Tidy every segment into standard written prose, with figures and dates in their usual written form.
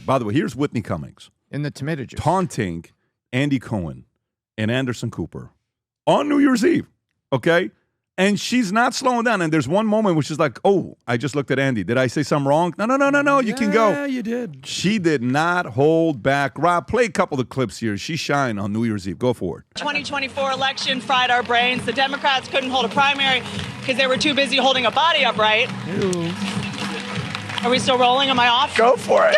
By the way, here's Whitney Cummings. In the tomato juice. Taunting Andy Cohen and Anderson Cooper on New Year's Eve, okay? And she's not slowing down. And there's one moment where she's like, oh, I just looked at Andy. Did I say something wrong? No, you can go. Yeah, you did. She did not hold back. Rob, play a couple of clips here. She shined on New Year's Eve. Go for it. 2024 election fried our brains. The Democrats couldn't hold a primary because they were too busy holding a body upright. Ew. Are we still rolling? Am I off? Go for it.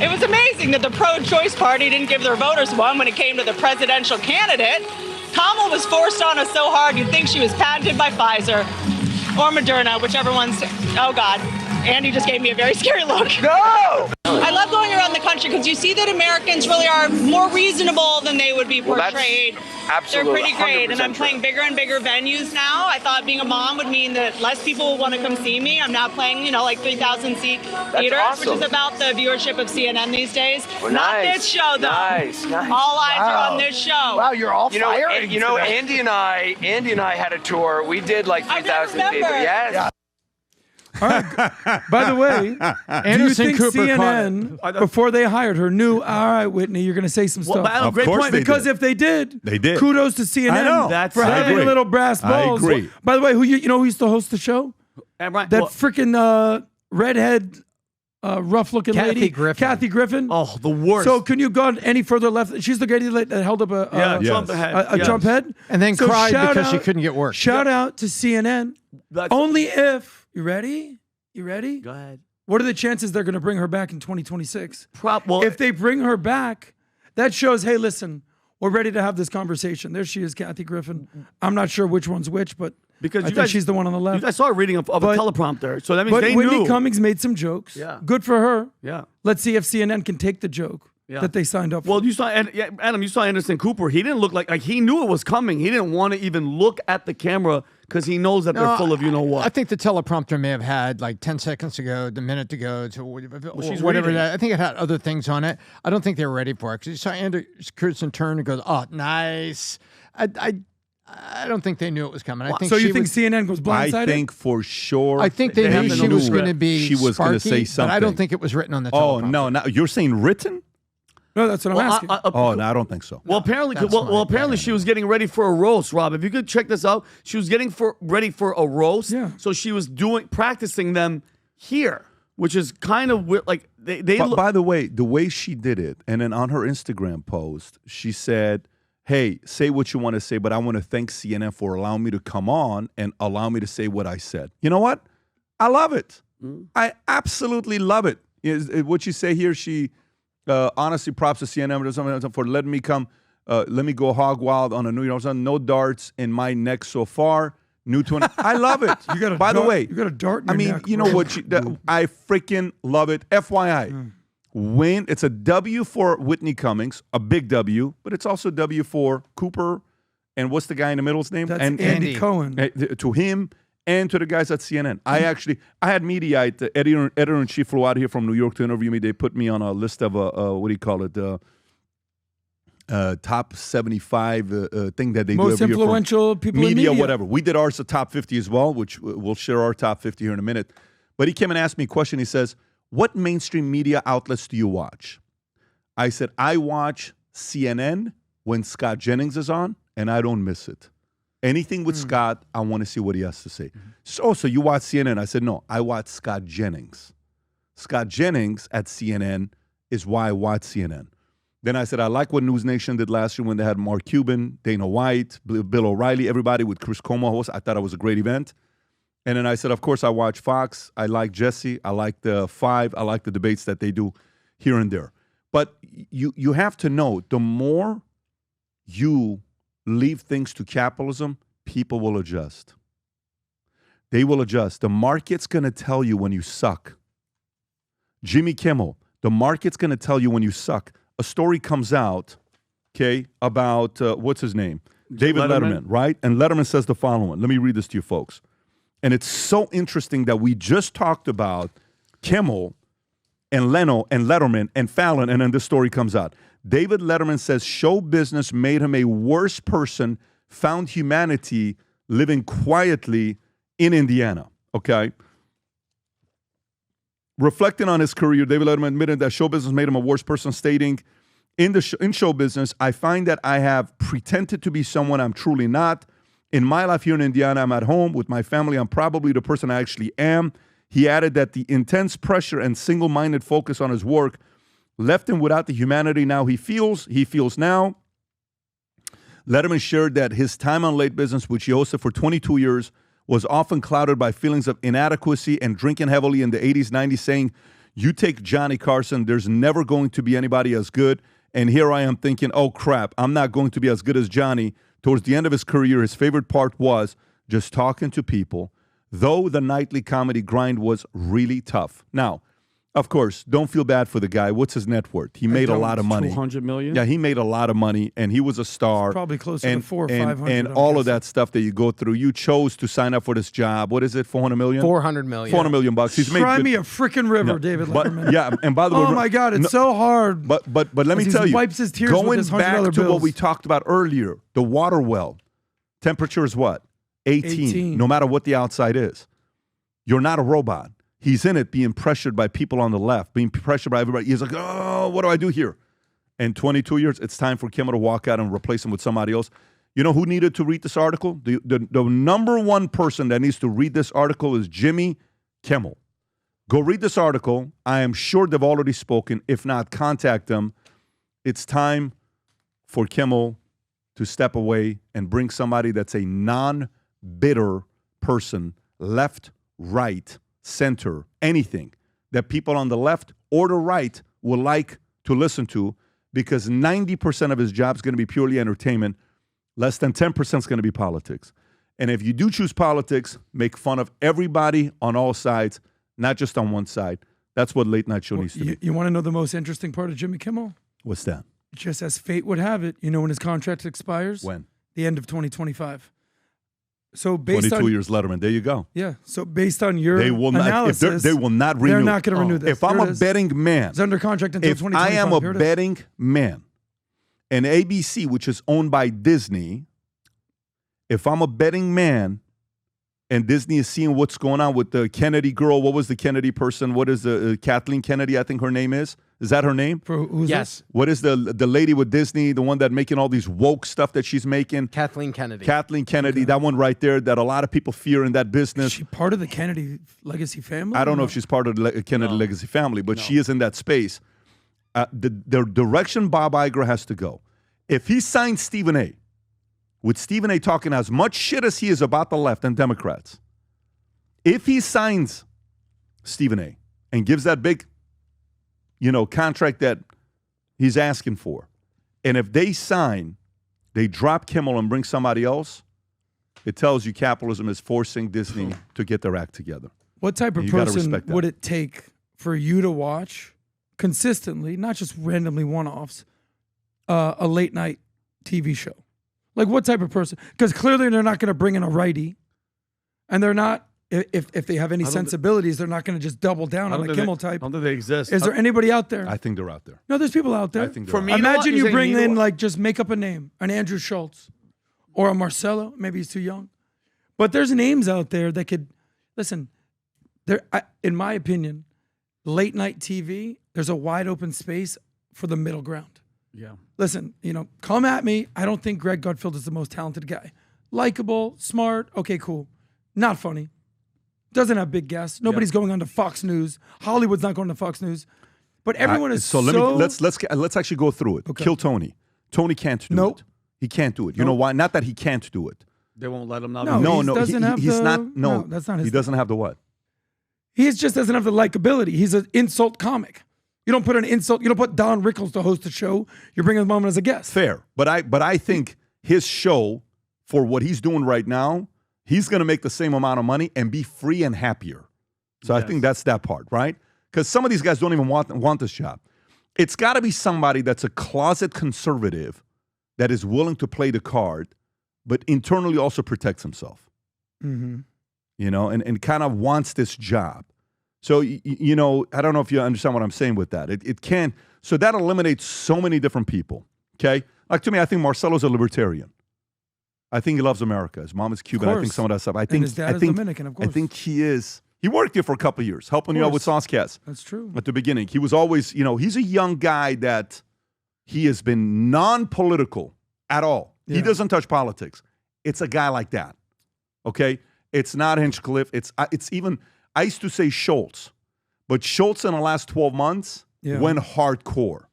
It was amazing that the pro-choice party didn't give their voters one when it came to the presidential candidate. Kamala was forced on us so hard you'd think she was patented by Pfizer or Moderna, whichever one's. Oh, God. Andy just gave me a very scary look. No! I love going around the country because you see that Americans really are more reasonable than they would be portrayed. Absolutely, They're pretty great, and I'm 100% playing bigger and bigger venues now. I thought being a mom would mean that less people will want to come see me. I'm now playing, like 3,000 seat theaters, awesome. which is about the viewership of CNN these days. Well, Not nice. this show, though. Nice. All eyes are on this show. Wow, you're all You know, firing. Andy and I had a tour. We did like I 3,000 remember. people. Yes. Yeah. All right. By the way, do you Anderson think Cooper CNN, before they hired her, knew, all right, Whitney, you're going to say some stuff? Of great course point. they Because did. if they did, Kudos to CNN I know. for I having agree. little brass I balls. agree. By the way, who used to host the show? And right, That well, freaking redhead, rough-looking Kathy lady, Griffin. Kathy Griffin. oh, the worst. So can you go any further left? She's the lady that held up a Yes. Trump head. a Yes. Trump head, And then So cried shout because she out- couldn't get work. Shout out to CNN. That's- Only if you ready. You ready? Go ahead. What are the chances they're going to bring her back in 2026? Well, If they bring her back, that shows, hey, listen, we're ready to have this conversation. There she is, Kathy Griffin. I'm not sure which one's which, but because I you think guys, she's the one on the left. I saw a reading of a But- teleprompter, so that means But they Whitney knew. Cummings made some jokes. Yeah. Good for her. Yeah. Let's see if CNN can take the joke Yeah. that they signed up for. Well, you saw Adam. You saw Anderson Cooper. He didn't look like he knew it was coming. He didn't want to even look at the camera because he knows that they're full of what. I think the teleprompter may have had like 10 seconds to go, the minute to go, to she's whatever reading. that. I think it had other things on it. I don't think they were ready for it because you saw Anderson turn and goes, "Oh, nice." I don't think they knew it was coming. I think So you she think was- CNN goes blindsided? I think for sure. I think they knew she was going to be She was going to sparky, say something. but I don't think it was written on the Oh, teleprompter. no. Now, you're saying written? No, that's what I'm asking. Oh, no, I don't think so. Well, apparently, that's apparently she was getting ready for a roast, Rob. If you could check this out, she was getting ready for a roast. Yeah. So she was practicing them here, which is kind of weird. Like they But look. by the way she did it, and then on her Instagram post, she said, hey, say what you want to say, but I want to thank CNN for allowing me to come on and allow me to say what I said. You know what? I love it. I absolutely love it. What you say here, she honestly props to CNN or something for letting me come, let me go hog wild on a New York Sun. No darts in my neck so far. New 20. I love it. You got a By the dart- way, you got a dart in I your mean, neck, you know bro. what? I freaking love it. FYI, win. It's a W for Whitney Cummings, a big W, but it's also a W for Cooper. And what's the guy in the middle's name? That's and Andy Cohen. to him and to the guys at CNN. I had Mediaite, the editor-in-chief flew out here from New York to interview me. They put me on a list of, what do you call it, top 75 thing that they Most do every year from influential people in media, media. whatever. We did ours, the top 50 as well, which we'll share our top 50 here in a minute. But he came and asked me a question. He says, what mainstream media outlets do you watch? I said, I watch CNN when Scott Jennings is on, and I don't miss it. Anything with Scott, I want to see what he has to say. So you watch CNN? I said, no, I watch Scott Jennings. Scott Jennings at CNN is why I watch CNN. Then I said, I like what News Nation did last year when they had Mark Cuban, Dana White, Bill O'Reilly, everybody with Chris Como host. I thought it was a great event. And then I said, of course, I watch Fox. I like Jesse. I like the Five. I like the debates that they do here and there. But you have to know, the more you leave things to capitalism, people will adjust. They will adjust. The market's going to tell you when you suck. Jimmy Kimmel, the market's going to tell you when you suck. A story comes out, okay, about, what's his name? David Letterman, right? And Letterman says the following. Let me read this to you folks. And it's so interesting that we just talked about Kimmel and Leno and Letterman and Fallon, and then this story comes out. David Letterman says show business made him a worse person, found humanity living quietly in Indiana, okay? reflecting on his career, David Letterman admitted that show business made him a worse person, stating, in show business, I find that I have pretended to be someone I'm truly not. In my life here in Indiana, I'm at home with my family. I'm probably the person I actually am. He added that the intense pressure and single-minded focus on his work left him without the humanity now he feels now. Letterman shared that his time on Late Business, which he hosted for 22 years, was often clouded by feelings of inadequacy and drinking heavily in the 80s, 90s, saying, you take Johnny Carson, there's never going to be anybody as good. And here I am thinking, oh, crap, I'm not going to be as good as Johnny. Towards the end of his career, his favorite part was just talking to people, though the nightly comedy grind was really tough. Now, of course, don't feel bad for the guy. What's his net worth? He made a lot of money. $200 million? Yeah, he made a lot of money, and he was a star. Probably closer to 400 or 500. And all of that stuff that you go through. You chose to sign up for this job. What is it, $400 million? $400 million. $400 million bucks. He's Cry made me a freaking river, David Letterman. Yeah, and by the way, oh my God, it's so hard. But let me tell you, wipes his tears with going his back $100 to what bills. we talked about earlier, the water well, temperature is what? 18. No matter what the outside is. You're not a robot. He's in it being pressured by people on the left, being pressured by everybody. He's like, oh, what do I do here? And 22 years, it's time for Kimmel to walk out and replace him with somebody else. You know who needed to read this article? The number one person that needs to read this article is Jimmy Kimmel. Go read this article. I am sure they've already spoken. If not, contact them. It's time for Kimmel to step away and bring somebody that's a non-bitter person, left, right, center, anything that people on the left or the right will like to listen to, because 90% of his job is going to be purely entertainment. Less than 10% is going to be politics. And if you do choose politics, make fun of everybody on all sides, not just on one side. That's what late night show needs to be. You want to know the most interesting part of Jimmy Kimmel? What's that? Just as fate would have it, you know when his contract expires? When? The end of 2025. So based 22 on years Letterman. There you go. Yeah. So based on your They will not. analysis, They will not renew. they're not going to renew this. If I'm a betting man, it's under contract until if 2025. I am a Here it is. betting man, and ABC, which is owned by Disney, if I'm a betting man, and Disney is seeing what's going on with the Kennedy girl, what was the Kennedy person? What is the Kathleen Kennedy? I think her name is. Is that her name? For who's Yes. this? What is the lady with Disney, the one that making all these woke stuff that she's making? Kathleen Kennedy. Kathleen Kennedy, that one right there that a lot of people fear in that Is business. she part of the Kennedy legacy family? I don't know if she's part of the Kennedy legacy family, but she is in that space. The direction Bob Iger has to go. If he signs Stephen A., with Stephen A. talking as much shit as he is about the left and Democrats, if he signs Stephen A. and gives that big, contract that he's asking for, and if they sign, they drop Kimmel and bring somebody else, it tells you capitalism is forcing Disney to get their act together. What type of You gotta person respect that. would it take for you to watch consistently, not just randomly one-offs, a late night TV show? Like what type of person? Because clearly they're not going to bring in a righty, and they're not. If they have any sensibilities, they're not going to just double down on the Kimmel type. I don't think they exist. Is there anybody out there? I think they're out there. No, there's people out there. I think For they're me, out there. Imagine you you say bring me to in what? just make up a name, an Andrew Schultz, or a Marcelo. Maybe he's too young, but there's names out there that could listen. In my opinion, late night TV. There's a wide open space for the middle ground. Yeah. Listen, come at me. I don't think Greg Gutfeld is the most talented guy. Likable, smart. Okay, cool. Not funny. Doesn't have big guests. Nobody's going on to Fox News. Hollywood's not going to Fox News. But everyone is so. Let's actually go through it. Okay. Kill Tony. Tony can't do Nope. it. He can't do it. You know why? Not that he can't do it. They won't let him now. No, No, he doesn't have he's the- not. no, that's not his He doesn't have the what? He just doesn't have the likability. He's an insult comic. You don't put an insult. You don't put Don Rickles to host a show. You're bringing him on as a guest. Fair, but I think his show, for what he's doing right now, he's going to make the same amount of money and be free and happier. So I think that's that part, right? Because some of these guys don't even want this job. It's got to be somebody that's a closet conservative that is willing to play the card, but internally also protects himself. Mm-hmm. And kind of wants this job. So, I don't know if you understand what I'm saying with that. It can. So that eliminates so many different people, okay? Like to me, I think Marcelo's a libertarian. I think he loves America. His mom is Cuban. I think some of that stuff. I think his dad is think, Dominican, of course. I think he is He worked here for a couple of years, helping you out with Saucecast. That's true. At the beginning. He was always, he's a young guy that he has been non-political at all. Yeah. He doesn't touch politics. It's a guy like that, okay? It's not Hinchcliffe. It's even, I used to say Schultz, but Schultz in the last 12 months went hardcore,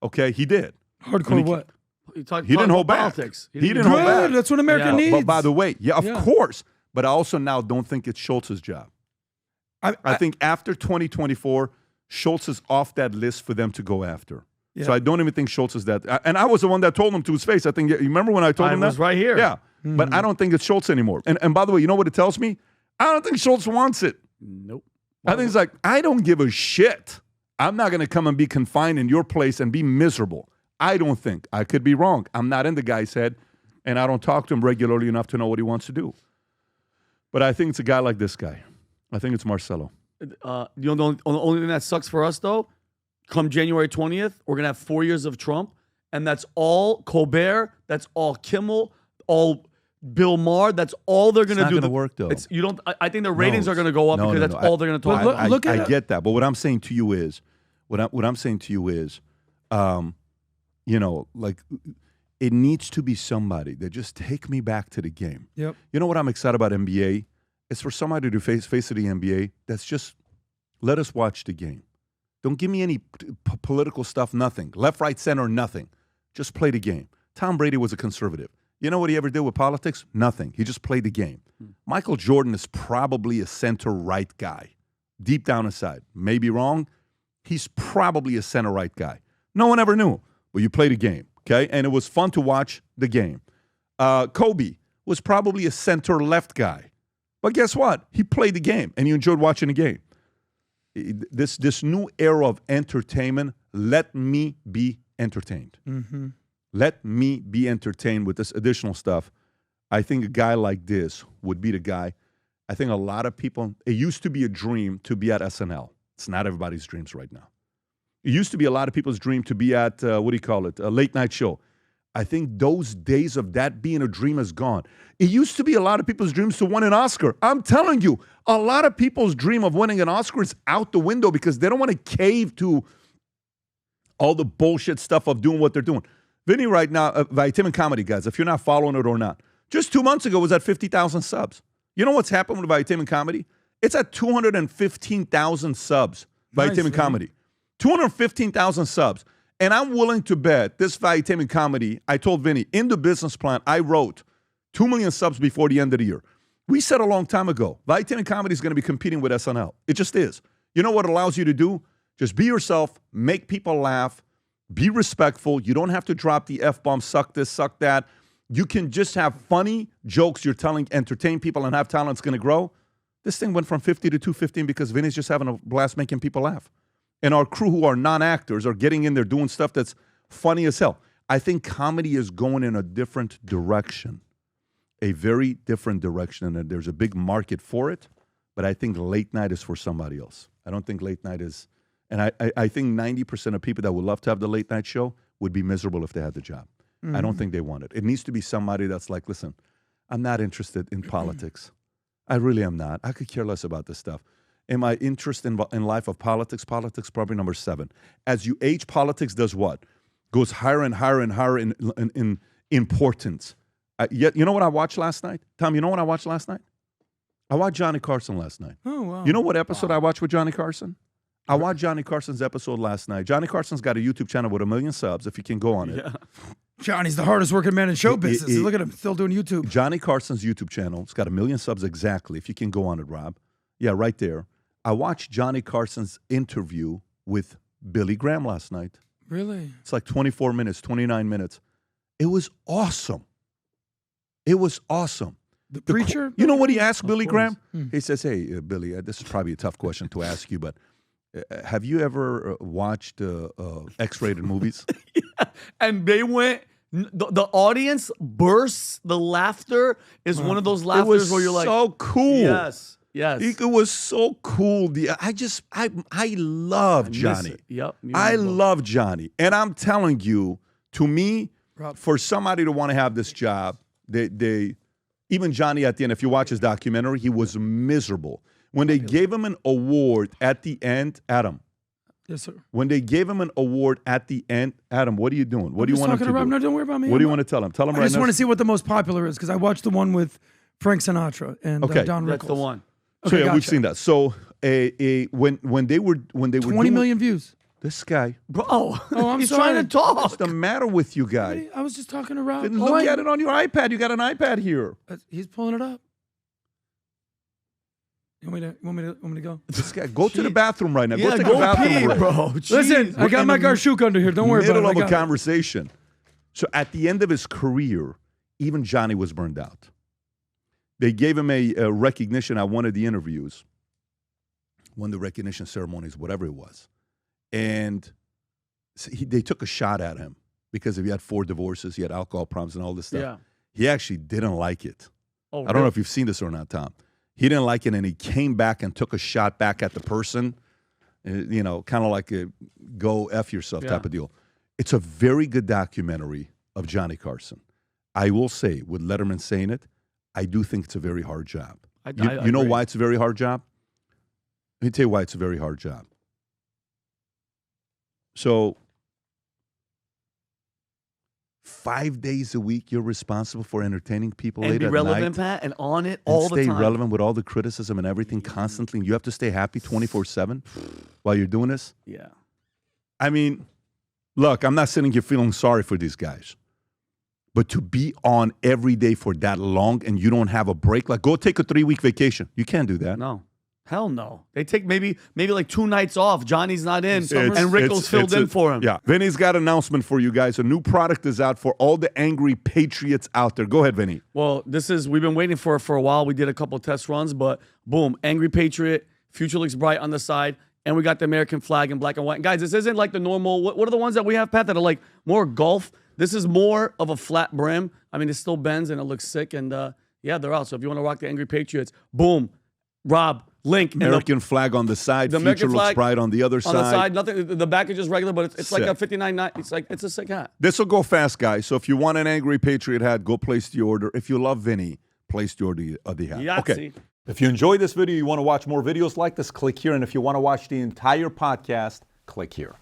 okay? He did. Hardcore what? He didn't hold back. Politics. He didn't hold back. That's what America needs. But by the way, of course. But I also now don't think it's Schultz's job. I think after 2024, Schultz is off that list for them to go after. Yeah. So I don't even think Schultz is that. And I was the one that told him to his face. I think, you remember when I told him that? I was right here. Yeah. Mm-hmm. But I don't think it's Schultz anymore. And by the way, you know what it tells me? I don't think Schultz wants it. Nope. I think it's like, I don't give a shit. I'm not going to come and be confined in your place and be miserable. I don't think. I could be wrong. I'm not in the guy's head, and I don't talk to him regularly enough to know what he wants to do. But I think it's a guy like this guy. I think it's Marcelo. The only thing that sucks for us, though, come January 20th, we're going to have 4 years of Trump, and that's all Colbert, that's all Kimmel, all Bill Maher, that's all they're going to do. It's not going to work, though. I think the ratings are going to go up because that's all they're going to talk about. Look at I get that, but what I'm saying to you is, like, it needs to be somebody that just take me back to the game. Yep. You know what I'm excited about NBA? It's for somebody to face of the NBA that's just, let us watch the game. Don't give me any political stuff, nothing. Left, right, center, nothing. Just play the game. Tom Brady was a conservative. You know what he ever did with politics? Nothing. He just played the game. Michael Jordan is probably a center-right guy. Deep down inside. Maybe wrong. He's probably a center-right guy. No one ever knew. But you play the game, okay? And it was fun to watch the game. Kobe was probably a center-left guy. But guess what? He played the game, and you enjoyed watching the game. This new era of entertainment, let me be entertained. Mm-hmm. Let me be entertained with this additional stuff. I think a guy like this would be the guy. I think a lot of people, it used to be a dream to be at SNL. It's not everybody's dreams right now. It used to be a lot of people's dream to be at, a late night show. I think those days of that being a dream is gone. It used to be a lot of people's dreams to win an Oscar. I'm telling you, a lot of people's dream of winning an Oscar is out the window because they don't want to cave to all the bullshit stuff of doing what they're doing. Vinny right now, Valuetainment Comedy, guys, if you're not following it or not, just 2 months ago was at 50,000 subs. You know what's happened with Valuetainment Comedy? It's at 215,000 subs, Valuetainment Comedy. 215,000 subs. And I'm willing to bet this Valuetainment Comedy, I told Vinny, in the business plan, I wrote 2 million subs before the end of the year. We said a long time ago, Valuetainment Comedy is going to be competing with SNL. It just is. You know what it allows you to do? Just be yourself, make people laugh, be respectful. You don't have to drop the F-bomb, suck this, suck that. You can just have funny jokes you're telling, entertain people, and have talent's going to grow. This thing went from 50 to 215 because Vinny's just having a blast making people laugh. And our crew who are non-actors are getting in there doing stuff that's funny as hell. I think comedy is going in a different direction, a very different direction, and there's a big market for it, but I think late night is for somebody else. I don't think late night is, and I think 90% of people that would love to have the late night show would be miserable if they had the job. Mm-hmm. I don't think they want it. It needs to be somebody that's like, listen, I'm not interested in politics. I really am not. I could care less about this stuff. Am I interested in life of politics? Politics probably number 7. As you age, politics does what? Goes higher and higher and higher in importance. Yet, you know what I watched last night? Tom, you know what I watched last night? I watched Johnny Carson last night. Oh, wow. You know what episode I watched with Johnny Carson? I watched Johnny Carson's episode last night. Johnny Carson's got a YouTube channel with 1 million subs, if you can go on it. Yeah. Johnny's the hardest working man in show business. Look at him, still doing YouTube. Johnny Carson's YouTube channel, it's got 1 million subs exactly, if you can go on it, Rob. Yeah, right there. I watched Johnny Carson's interview with Billy Graham last night. Really? It's like 24 minutes, 29 minutes. It was awesome. It was awesome. The preacher? You know what he asked Billy Graham? He says, hey, Billy, this is probably a tough question to ask you, but have you ever watched X-rated movies? Yeah. And they went, the audience bursts. The laughter is one of those laughters where you're like, so cool. Yes. Yes. It was so cool. I love Johnny. Yep. I love Johnny. And I'm telling you, to me, for somebody to want to have this job, they even Johnny at the end, if you watch his documentary, he was miserable. When they gave him an award at the end, Adam. Yes, sir. When they gave him an award at the end, Adam, what are you doing? What do you want him to do? No, don't worry about me. What do you want to tell him? Tell him right now. I just want to see what the most popular is because I watched the one with Frank Sinatra and Don Rickles. That's the one. So Okay, yeah, we've gotcha. seen that. So when they were 20 million views. This guy. Bro, Oh, I'm he's sorry. trying to talk. What's the matter with you, guy? I was just talking to Rob. Then look at it on your iPad. You got an iPad here. He's pulling it up. You want me to go? This guy, go to the bathroom right now. Yeah, take a go bathroom pee, break. bro. Listen, I got my Garshuk under here. Don't worry about it. Middle I of a got it. conversation. So at the end of his career, even Johnny was burned out. They gave him a recognition at one of the interviews, one of the recognition ceremonies, whatever it was. And they took a shot at him because he had 4 divorces, he had alcohol problems and all this stuff. Yeah. He actually didn't like it. Oh, I don't know if you've seen this or not, Tom. He didn't like it, and he came back and took a shot back at the person, kind of like a go F yourself type of deal. It's a very good documentary of Johnny Carson. I will say, with Letterman saying it, I do think it's a very hard job. You know agree. why it's a very hard job? Let me tell you why it's a very hard job. So 5 days a week, you're responsible for entertaining people And late be at relevant, night. Pat, and on it And all the time. stay relevant with all the criticism and everything constantly. You have to stay happy 24/7 while you're doing this. Yeah. I mean, look, I'm not sitting here feeling sorry for these guys. But to be on every day for that long and you don't have a break, like go take a 3-week vacation. You can't do that. No. Hell no. They take maybe like 2 nights off. Johnny's not in, and Rickles It's- filled it's in a- for him. Yeah. Vinny's got an announcement for you guys. A new product is out for all the angry patriots out there. Go ahead, Vinny. Well, we've been waiting for it for a while. We did a couple test runs, but boom, Angry Patriot, future looks bright on the side, and we got the American flag in black and white. And guys, this isn't like the normal, what are the ones that we have, Pat, that are like more golf? This is more of a flat brim. I mean, it still bends and it looks sick, and yeah, they're out. So if you want to rock the Angry Patriots, boom, Rob, link. American flag on the side, the future American looks flag bright on the other on the side, nothing. The back is just regular, but it's like a 59. It's a sick hat. This will go fast, guys. So if you want an Angry Patriot hat, go place the order. If you love Vinny, place the order of the hat. Yahtzee. Okay. If you enjoyed this video, you want to watch more videos like this, click here. And if you want to watch the entire podcast, click here.